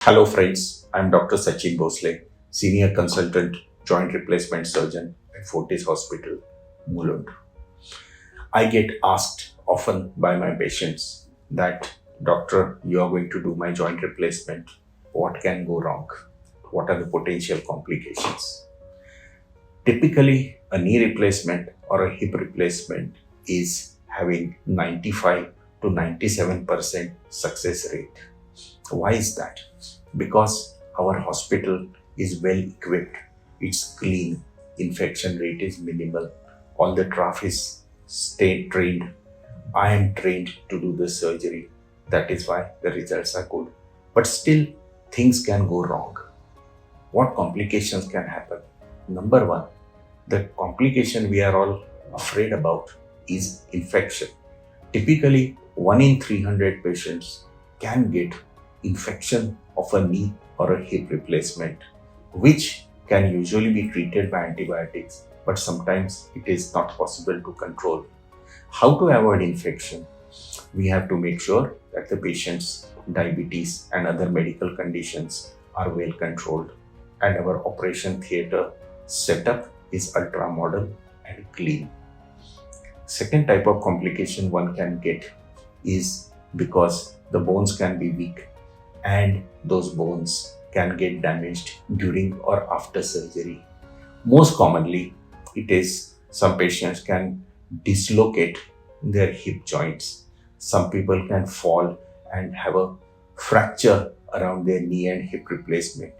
Hello friends, I'm Dr. Sachin Bhonsle, Senior Consultant Joint Replacement Surgeon at Fortis Hospital Mulund. I get asked often by my patients that, Doctor, you are going to do my joint replacement. What can go wrong? What are the potential complications? Typically, a knee replacement or a hip replacement is having 95 to 97% success rate. Why is that? Because our hospital is well equipped, it's clean, infection rate is minimal, all the staff is state trained. I am trained to do the surgery. That is why the results are good. But still, things can go wrong. What complications can happen? Number one, the complication we are all afraid about is infection. Typically, 1 in 300 patients can get infection of a knee or a hip replacement, which can usually be treated by antibiotics, but sometimes it is not possible to control. How to avoid infection? We have to make sure that the patient's diabetes and other medical conditions are well controlled, and our operation theatre setup is ultra modern and clean. Second type of complication one can get is because the bones can be weak and those bones can get damaged during or after surgery. Most commonly, it is some patients can dislocate their hip joints. Some people can fall and have a fracture around their knee and hip replacement.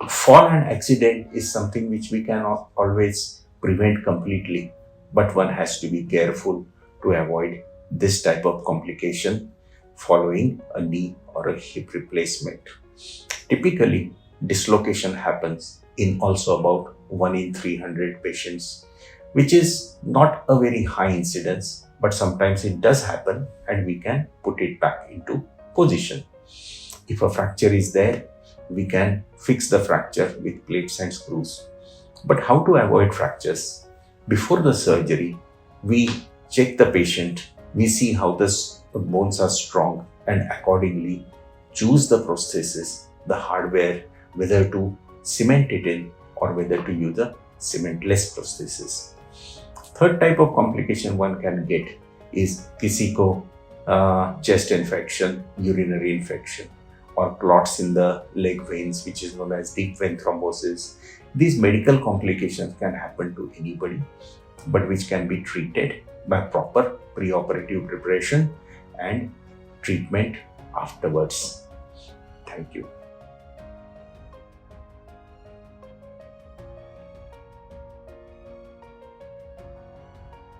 Fall and accident is something which we cannot always prevent completely, but one has to be careful to avoid this type of complication following a knee or a hip replacement. Typically, dislocation happens in also about 1 in 300 patients, which is not a very high incidence, but sometimes it does happen and we can put it back into position. If a fracture is there, we can fix the fracture with plates and screws. But how to avoid fractures? Before the surgery, we check the patient, we see how the bones are strong, and accordingly choose the prosthesis, the hardware, whether to cement it in or whether to use a cementless prosthesis. Third type of complication one can get is किसी को chest infection, urinary infection, or clots in the leg veins, which is known as deep vein thrombosis. These medical complications can happen to anybody, but which can be treated by proper preoperative preparation and treatment afterwards. Thank you.